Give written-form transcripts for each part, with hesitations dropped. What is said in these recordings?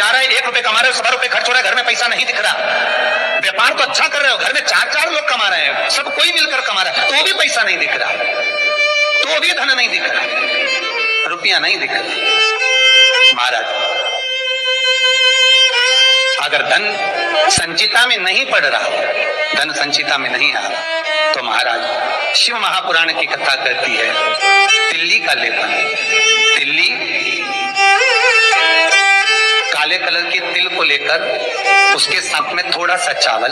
जा रहे, 1 रुपए कमा रहे हो, 100 रुपए खर्च हो रहा है, घर में पैसा नहीं दिख रहा। व्यापार तो अच्छा कर रहे हो, घर में 4-4 लोग कमा रहे हैं, सब कोई मिलकर कमा रहा है, तो भी पैसा नहीं दिख रहा, तो भी धन नहीं दिख रहा, रुपया नहीं दिख रहा। महाराज अगर धन संचिता में नहीं पड़ रहा, धन संचिता में नहीं आ रहा, तो महाराज शिव महापुराण की कथा कहती है तिल्ली का लेपन। तिल्ली काले कलर के तिल को लेकर उसके साथ में थोड़ा सा चावल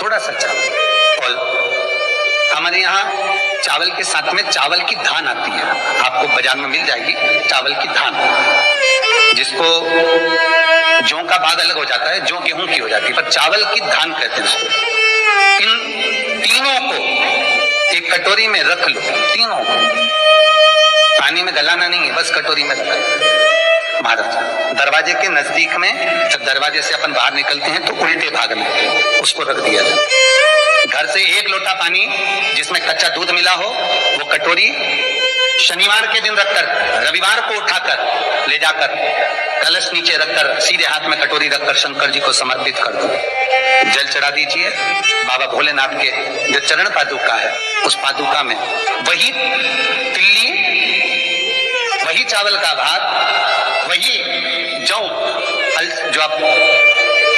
और हमारे यहाँ चावल के साथ में चावल की धान आती है, आपको बाजार में मिल जाएगी चावल की धान, जिसको जौ का भाग अलग हो जाता है, जौ गेहूं की हो जाती है, पर चावल की धान कहते हैं उसको। इन तीनों को एक कटोरी में रख लो, तीनों को पानी में गलाना नहीं है, बस कटोरी में रखा। महाराज दरवाजे के नजदीक में, जब दरवाजे से अपन बाहर निकलते हैं तो उल्टे भाग में उसको रख दिया जाए। घर से 1 लोटा पानी जिसमें कच्चा दूध मिला हो, वो कटोरी शनिवार के दिन रखकर रविवार को उठाकर ले जाकर कलश नीचे रखकर सीधे हाथ में कटोरी रखकर शंकर जी को समर्पित कर दो। जल चढ़ा दीजिए बाबा भोलेनाथ के जो चरण पादुका है, उस पादुका में वही तिल्ली, वही चावल का भात, वही जौ, जो आप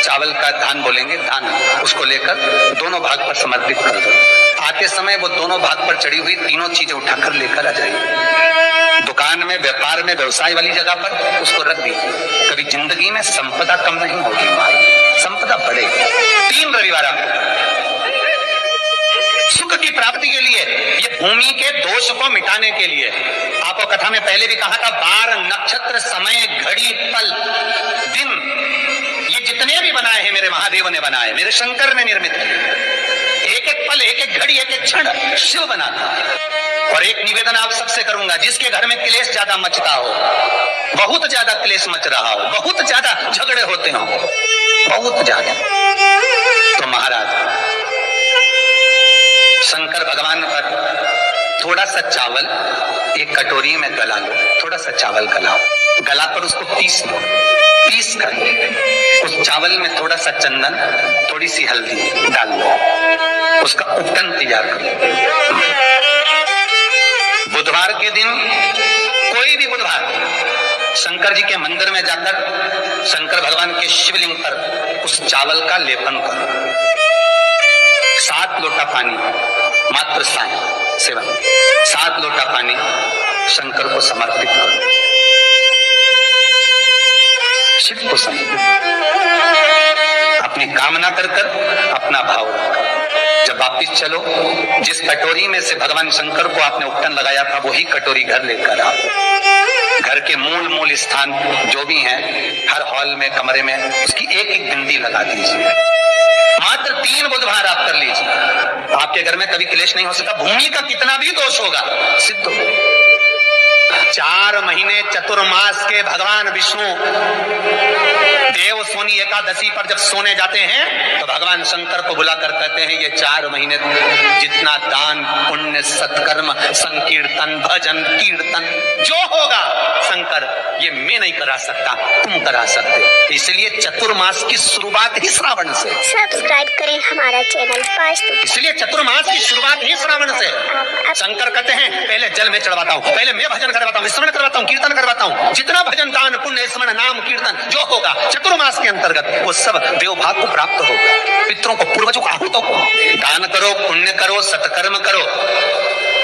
चावल का धान बोलेंगे, धान, उसको लेकर दोनों भाग पर समर्पित कर दो। आते समय वो दोनों भाग पर चढ़ी हुई तीनों चीजें उठाकर लेकर आ जाइए। दुकान में, व्यापार में, व्यवसाय वाली जगह पर उसको रख दीजिए। कभी जिंदगी में संपदा कम नहीं होगी, संपदा बढ़े। 3 रविवार आपको सुख की प्राप्ति के लिए, ये भूमि के दोष को मिटाने के लिए। आपको कथा में पहले भी कहा था, 12 नक्षत्र, समय, घड़ी, पल, दिन, ये जितने भी बनाए हैं मेरे महादेव ने बनाए, मेरे शंकर ने निर्मित किए। एक एक पल, एक एक घड़ी, एक एक क्षण शिव बनाता है। और एक निवेदन आप सबसे करूंगा, जिसके घर में क्लेश ज्यादा मचता हो, बहुत ज्यादा क्लेश मच रहा हो, बहुत ज्यादा झगड़े होते हो, बहुत ज्यादा, तो महाराज शंकर भगवान पर थोड़ा सा चावल एक कटोरी में गला लो, थोड़ा सा चावल गलाओ, गला पर उसको पीस लो, पीस कर उस चावल में थोड़ा सा चंदन, थोड़ी सी हल्दी डाल लो, उसका उपटन तैयार करो। बुधवार के दिन, कोई भी बुधवार, शंकर जी के मंदिर में जाकर शंकर भगवान के शिवलिंग पर उस चावल का लेपन करो। 7 लोटा पानी मात्र सेवन, 7 लोटा पानी शंकर को समर्पित करो, शिव को समर्पित, अपनी कामना कर अपना भाव रखकर जब वापिस चलो, जिस कटोरी में से भगवान शंकर को आपने उपटन लगाया था, वही कटोरी घर लेकर आओ। घर के मूल स्थान जो भी हैं, हर हॉल में, कमरे में उसकी एक एक बिंदी लगा दीजिए। मात्र 3 बुधवार आप कर लीजिए, आपके घर में कभी क्लेश नहीं हो सकता। भूमि का कितना भी दोष होगा सिद्ध हो। 4 महीने चतुर्मास के भगवान विष्णु देव सोनी एकादशी पर जब सोने जाते हैं तो भगवान शंकर को बुलाकर कहते हैं, ये 4 महीने जितना दान पुण्य सत्कर्म संकीर्तन भजन कीर्तन जो होगा शंकर, ये मैं नहीं करा सकता, तुम करा सकते। इसलिए चतुर्मास की शुरुआत ही श्रावण से। सब्सक्राइब करें हमारा चैनल पास्तु। इसलिए चतुर्मास की शुरुआत ही श्रावण से। शंकर कहते हैं, पहले जल में चढ़वाता हूँ, पहले मैं भजन करवाता हूँ, स्मरण करवाता हूँ, कीर्तन करवाता हूँ, जितना भजन दान पुण्य स्मरण नाम कीर्तन जो होगा चतुर्मास के अंतर्गत, वो सब देवभाग को प्राप्त होगा। पितरों को, पूर्वजों को, आहूतों को दान करो, पुण्य करो, सत्कर्म करो,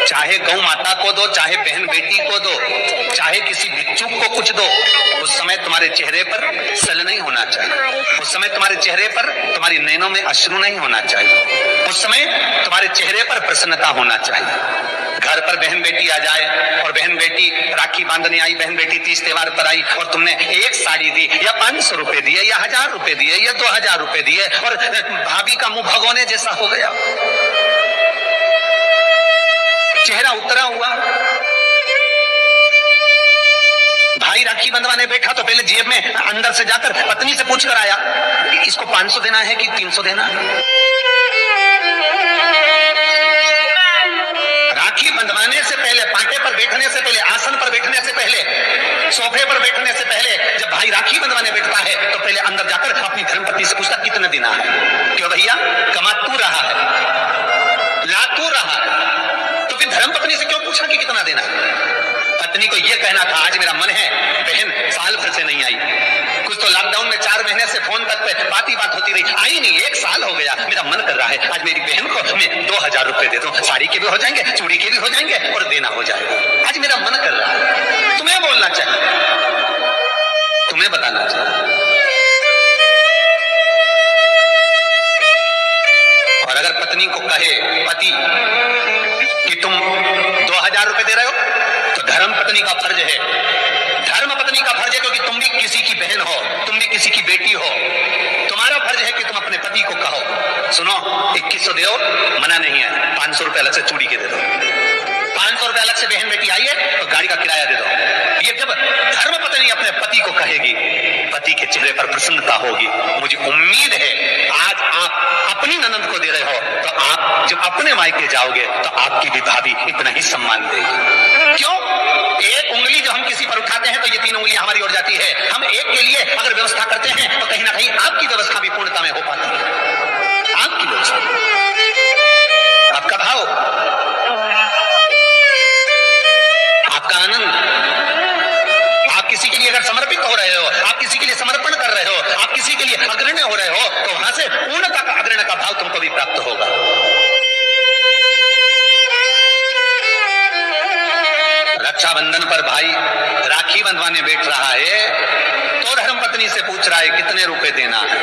चाहे गौ माता को दो, चाहे बहन बेटी को दो, चाहे किसी भिक्षुक को कुछ दो। उस समय तुम्हारे चेहरे पर सल नहीं होना चाहिए, उस समय तुम्हारे चेहरे पर, तुम्हारी नैनों में अश्रु नहीं होना चाहिए, उस समय तुम्हारे चेहरे पर प्रसन्नता होना चाहिए। घर पर बहन बेटी आ जाए और बहन बेटी राखी बांधने आई, बहन बेटी तीज त्योहार पर आई और तुमने एक साड़ी दी या 500 रुपए दिए या 1000 रुपए दिए या 2000 रुपए दिए और भाभी का मुंह भगोने जैसा हो गया, चेहरा उतरा हुआ। भाई राखी बंधवाने बैठा तो पहले जेब में अंदर से जाकर पत्नी से पूछ कर आया, इसको 500 देना है कि 300 देना है। राखी बंधवाने से पहले, पाटे पर बैठने से पहले, आसन पर बैठने से पहले, सोफे पर बैठने से पहले, जब भाई राखी बंधवाने बैठता है तो पहले अंदर जाकर अपनी धर्मपत्नी से पूछता कितना देना है। क्यों भैया, कमा तू रहा है, ला तू रहा है, तो फिर धर्मपत्नी से क्यों पूछा कि कितना देना है? पत्नी को यह कहना था आज मेरा मन है, बहन साल भर से नहीं आई, कुछ तो लॉकडाउन में 4 महीने से फोन तक पे बात ही बात होती रही, आई नहीं, 1 साल हो गया, मेरा मन कर रहा है आज मेरी बहन को मैं 2000 रुपए दे दूं, साड़ी के भी हो जाएंगे, चूड़ी के भी हो जाएंगे और देना हो जाएगा। आज मेरा मन कर रहा है। तुम्हें बोलना चाहिए, तुम्हें बताना चाहिए। और अगर पत्नी को कहे पति कि तुम 2000 रुपए दे रहे हो, तो धर्म पत्नी का फर्ज है, धर्म पत्नी का फर्ज है, क्योंकि तुम भी किसी की बहन हो, तुम भी किसी की बेटी हो, तुम्हारा फर्ज है कि तुम अपने पति को कहो सुनो 2100 दो, मना नहीं है, 500 रुपए अलग से चूड़ी के दे दो, 500 रुपए अलग से बहन बेटी आई है तो गाड़ी का किराया दे दो। ये जब धर्म पत्नी अपने पति को कहेगी, पति के चेहरे पर प्रसन्नता होगी। मुझे उम्मीद है आज आप अपनी ननद को दे रहे हो, तो आप जब अपने मायके जाओगे तो आपकी भी भाभी इतना ही सम्मान देगी। क्यों? एक उंगली जो हम किसी पर उठाते हैं तो ये 3 उंगलियां हमारी ओर जाती है। हम एक के लिए अगर व्यवस्था करते हैं तो कहीं ना कहीं आपकी व्यवस्था भी पूर्णता में हो पाती है। आपकी व्यवस्था, आपका भाव, आपका आनंद, आप किसी के लिए अगर समर्पित हो रहे हो, आप किसी के लिए समर्पण कर रहे हो, आप किसी के लिए अग्रण्य हो रहे हो, तो वहां से पूर्णता का अग्रण्य का भाव तुमको भी प्राप्त होगा। रक्षाबंधन पर भाई राखी बंधवाने बैठ रहा है तो धर्मपत्नी से पूछ रहा है कितने रुपए देना है।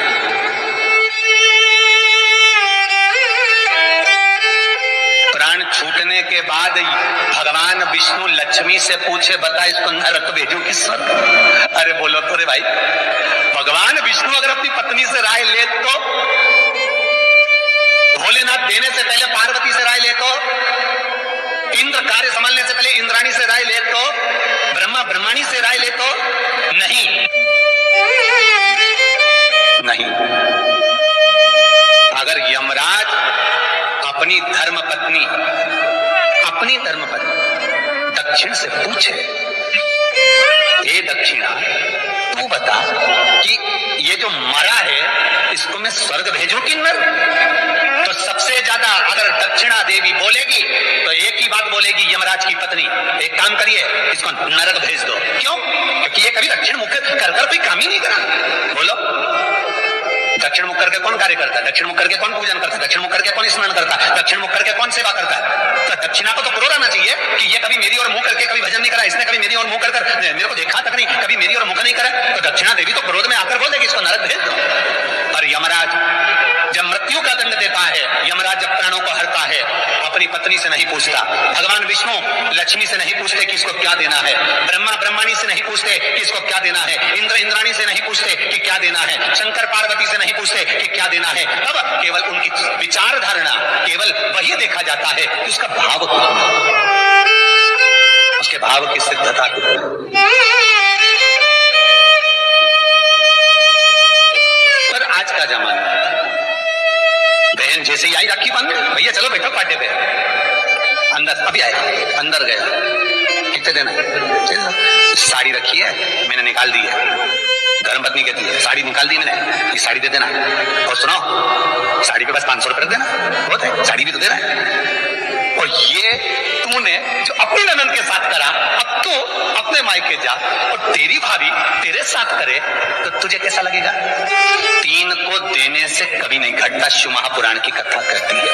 प्राण छूटने के बाद भगवान विष्णु लक्ष्मी से पूछे बता इसको नरक भेजू कि स्वर्ग? अरे बोलो तो रे भाई, भगवान विष्णु अगर अपनी पत्नी से राय ले तो, भोलेनाथ देने से पहले पार्वती से राय ले तो, इंद्र कार्य संभालने से पहले इंद्राणी से राय ले तो, ब्रह्मा ब्रह्माणी से राय ले तो नहीं, नहीं। अगर यमराज अपनी धर्मपत्नी दक्षिण से पूछे, ए दक्षिणा तू बता कि ये जो मरा है इसको मैं स्वर्ग भेजूं कि नरक? तो सबसे ज्यादा अगर दक्षिणा देवी बोलेगी तो एक ही बात बोलेगी यमराज की पत्नी, एक काम करिए इसको नरक भेज दो। क्यों? क्योंकि ये कभी दक्षिण मुख कर कोई काम ही नहीं करा। बोलो, दक्षिण मुख करके कौन कार्य करता है? दक्षिण मुख करके कौन पूजन करता है? दक्षिण मुख करके कौन स्नान करता है? दक्षिण मुख करके कौन सेवा करता है? तो दक्षिणा को तो क्रोध आना चाहिए कि ये कभी मेरी ओर मुंह करके कभी भजन नहीं करा, इसने कभी मेरी ओर मुंह कर मेरे को देखा तक नहीं, कभी मेरी ओर मुख नहीं करा। तो दक्षिणा देवी तो क्रोध में आकर बोल देगी इसको नरक भेज दो। और यमराज जब मृत्यु का दंड देता है, यमराज जब प्राणों को हरता है, अपनी पत्नी से नहीं पूछता, भगवान विष्णु लक्ष्मी से नहीं पूछते कि इसको क्या देना है, ब्रह्मा ब्रह्माणी से नहीं पूछते कि इसको क्या देना है, इंद्र इंद्राणी से नहीं पूछते कि क्या देना है, शंकर पार्वती से नहीं पूछते कि क्या देना है। तब केवल उनकी विचार धारणा, केवल वही देखा जाता है कि उसका भाव कितना, उसके भाव की सिद्धता कितनी। पर आज का जमाना, बहन जैसे ही आई राखी बांधने, भैया चलो बैठो पाटे पे, अंदर अभी आया, अंदर गया, कितने देना है? साड़ी रखी है मैंने निकाल दी है, धर्मपत्नी कहती है साड़ी निकाल दी मैंने, ये साड़ी दे देना। और सुनो, साड़ी पे बस 500 रुपए देना, बहुत है, साड़ी भी तो दे रहा है। और ये तूने जो अपनी ननद के साथ करा, अब तो अपने मायके जा और तेरी भाभी तेरे साथ करे तो तुझे कैसा लगेगा? 3 को देने से कभी नहीं घटता, शिव महापुराण की कथा करती है।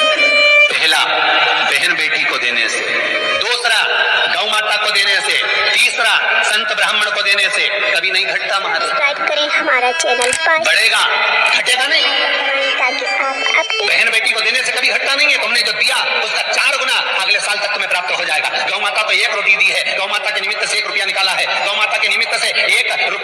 पहला बहन बेटी को देने से, दूसरा गौ माता को देने से, तीसरा संत ब्राह्मण को देने से कभी नहीं घटता महाराज। सब्सक्राइब करें हमारा चैनल पास, बढ़ेगा, घटेगा नहीं। ताकि आप अपने बहन बेटी को देने से कभी घटता नहीं है। तुमने जो दिया उसका 4 गुना अगले साल तक तुम्हें प्राप्त हो जाएगा। गौ माता को 1 रोटी दी है, गौ माता के निमित्त से 1 रुपया निकाला है, गौ माता के निमित्त से 1 रुपया